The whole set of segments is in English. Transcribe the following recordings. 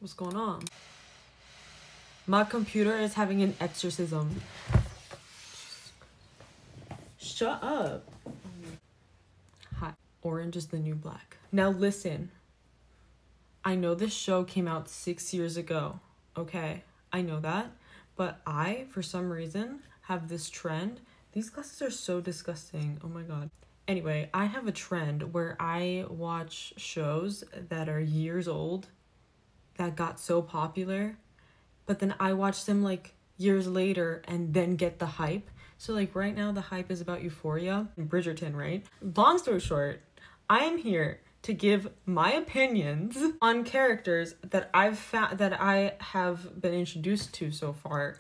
What's going on? My computer is having an exorcism. Shut up. Hi. Orange is the New Black. Now listen. I know this show came out 6 years ago. Okay, I know that. But I, for some reason, have this trend. These glasses are so disgusting. Oh my god. Anyway, I have a trend where I watch shows that are years old that got so popular, but then I watch them like years later and then get the hype. So like right now the hype is about Euphoria and Bridgerton, right? Long story short, I am here to give my opinions on characters that I have been introduced to so far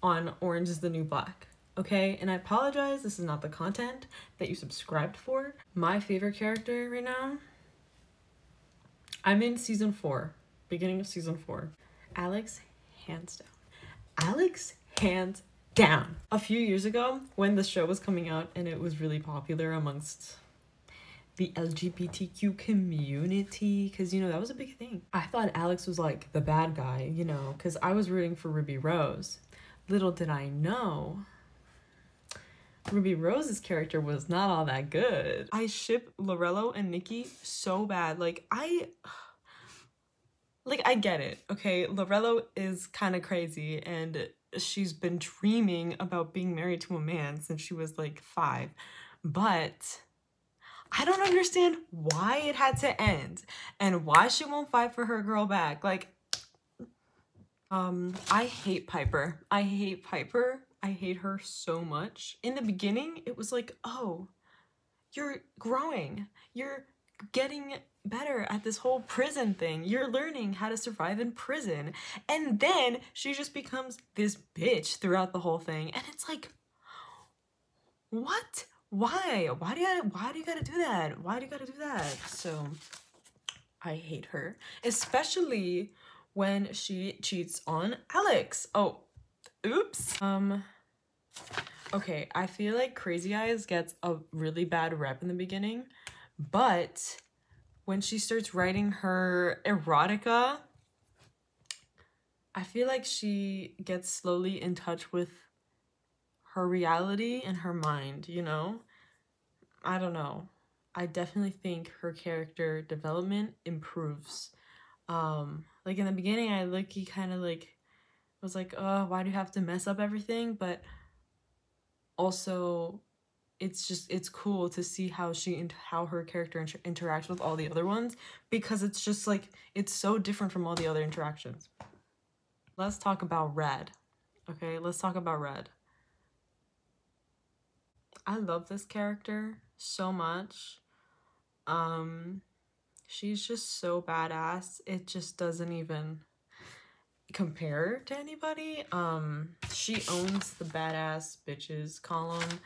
on Orange is the New Black. Okay, and I apologize, this is not the content that you subscribed for. My favorite character right now, I'm in season 4, beginning of season 4. Alex, hands down. Alex, hands down. A few years ago, when the show was coming out and it was really popular amongst the LGBTQ community, because, you know, that was a big thing. I thought Alex was like the bad guy, you know, because I was rooting for Ruby Rose. Little did I know, Ruby Rose's character was not all that good. I ship Lorello and Nikki so bad. Like, I get it, okay? Lorello is kind of crazy and she's been dreaming about being married to a man since she was like 5. But I don't understand why it had to end and why she won't fight for her girl back. Like, I hate Piper. I hate Piper. I hate her so much. In the beginning, it was like, oh, you're growing. You're getting better at this whole prison thing. You're learning how to survive in prison. And then she just becomes this bitch throughout the whole thing. And it's like, what? Why? Why do you gotta do that? Why do you gotta do that? So I hate her, especially when she cheats on Alex. Oh, oops. Okay, I feel like Crazy Eyes gets a really bad rep in the beginning, but when she starts writing her erotica, I feel like she gets slowly in touch with her reality and her mind, you know? I don't know. I definitely think her character development improves. Like in the beginning, I kind of like was like, oh, why do you have to mess up everything? But also, it's cool to see how her character interacts with all the other ones, because it's just like, it's so different from all the other interactions. Let's talk about Red. Okay, let's talk about Red. I love this character so much. She's just so badass. It just doesn't even compare to anybody. She owns the badass bitches column,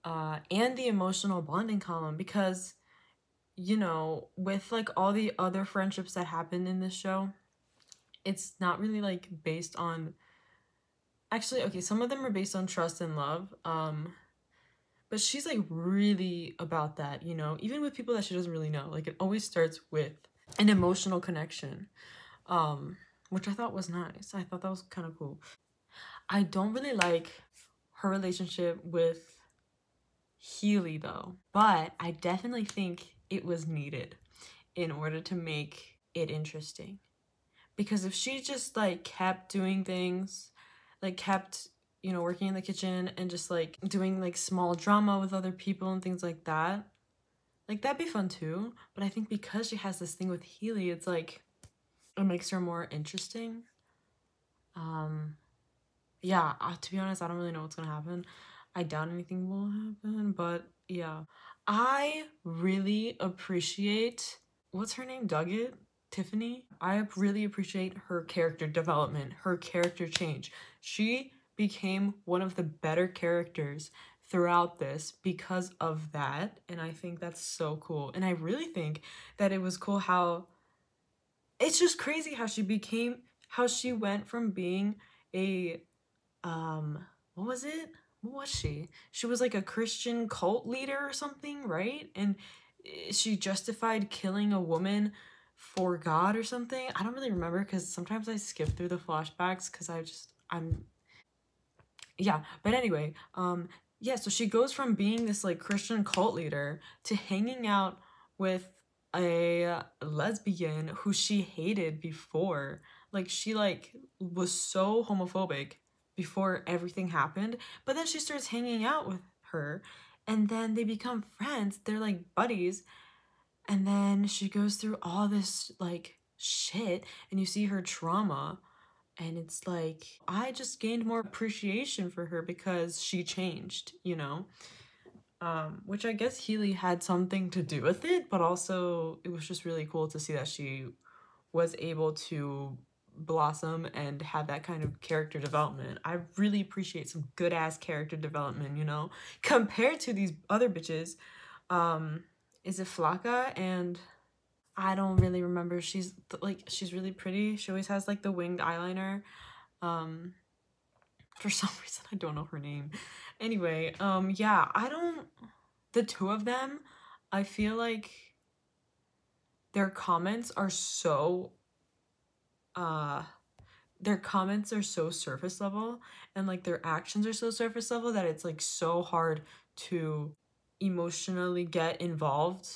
and the emotional bonding column, because, you know, with like all the other friendships that happen in this show, it's not really like based on, actually, okay, some of them are based on trust and love, but she's like really about that, you know, even with people that she doesn't really know. Like, it always starts with an emotional connection, which I thought was nice. I thought that was kind of cool. I don't really like her relationship with Healy though, but I definitely think it was needed in order to make it interesting. Because if she just like kept doing things, like kept, you know, working in the kitchen and just like doing like small drama with other people and things like that, like that'd be fun too. But I think because she has this thing with Healy, it's like, it makes her more interesting. Yeah, to be honest, I don't really know what's gonna happen. I doubt anything will happen, but yeah. I really appreciate, what's her name, Duggett? Tiffany? I really appreciate her character development, her character change. She became one of the better characters throughout this because of that, and I think that's so cool. And I really think that it was cool how, it's just crazy how she went from being a, what was it? What was she? She was like a Christian cult leader or something, right? And she justified killing a woman for God or something. I don't really remember because sometimes I skip through the flashbacks because I'm yeah. But anyway, yeah, so she goes from being this like Christian cult leader to hanging out with a lesbian who she hated before. Like she like was so homophobic before everything happened, but then she starts hanging out with her and then they become friends. They're like buddies, and then she goes through all this like shit and you see her trauma, and it's like I just gained more appreciation for her because she changed, you know. Which I guess Healy had something to do with it, but also it was just really cool to see that she was able to blossom and have that kind of character development. I really appreciate some good ass character development, you know, compared to these other bitches. Is it Flocka? And I don't really remember. She's like, she's really pretty. She always has like the winged eyeliner. Um, for some reason, I don't know her name. Anyway, yeah, the two of them, I feel like their comments are so, uh, their comments are so surface level and like their actions are so surface level that it's like so hard to emotionally get involved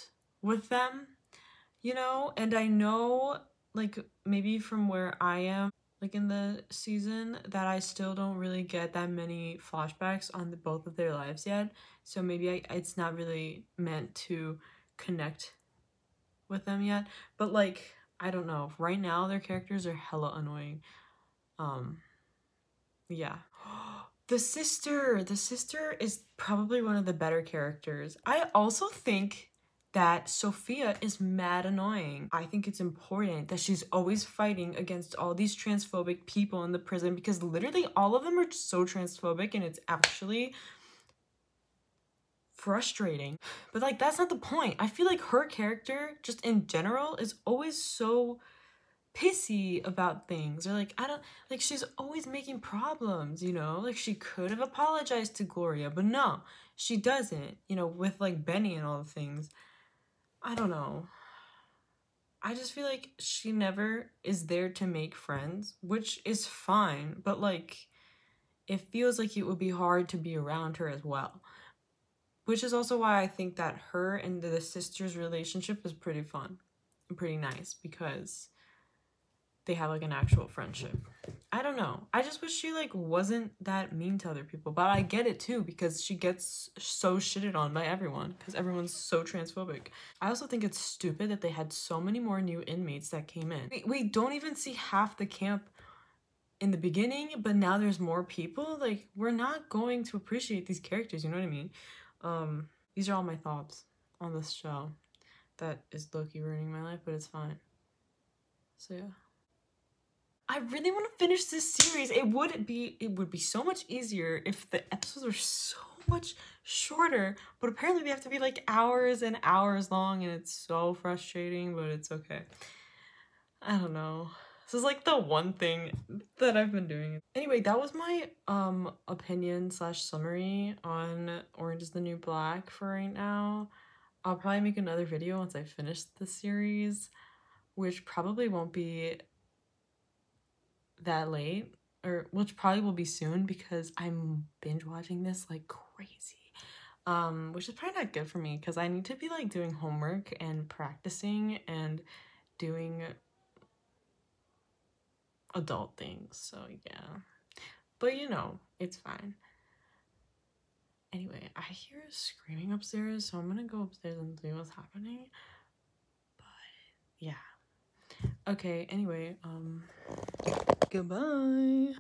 with them, you know. And I know like maybe from where I am like in the season that I still don't really get that many flashbacks on both of their lives yet, so maybe it's not really meant to connect with them yet. But like I don't know, right now their characters are hella annoying. um yeah. The sister is probably one of the better characters. I also think that Sophia is mad annoying. I think it's important that she's always fighting against all these transphobic people in the prison because literally all of them are so transphobic and it's actually frustrating. But like that's not the point. I feel like her character just in general is always so pissy about things, or like I don't like she's always making problems, you know. Like she could have apologized to Gloria, but no, she doesn't, you know, with like Benny and all the things. I don't know, I just feel like she never is there to make friends, which is fine, but like it feels like it would be hard to be around her as well, which is also why I think that her and the sister's relationship is pretty fun and pretty nice because they have like an actual friendship. I don't know. I just wish she like wasn't that mean to other people, but I get it too because she gets so shitted on by everyone because everyone's so transphobic. I also think it's stupid that they had so many more new inmates that came in. We don't even see half the camp in the beginning, but now there's more people. Like we're not going to appreciate these characters, you know what I mean? These are all my thoughts on this show that is low-key ruining my life, but it's fine. So yeah. I really want to finish this series. It would be so much easier if the episodes were so much shorter, but apparently they have to be like hours and hours long and it's so frustrating, but it's okay. I don't know. This is like the one thing that I've been doing. Anyway, that was my opinion slash summary on Orange is the New Black for right now. I'll probably make another video once I finish the series, which probably won't be that late, or which probably will be soon because I'm binge watching this like crazy, which is probably not good for me because I need to be like doing homework and practicing and doing adult things, so yeah, but you know, it's fine. Anyway, I hear screaming upstairs, so I'm gonna go upstairs and see what's happening, but yeah. Okay, anyway, goodbye.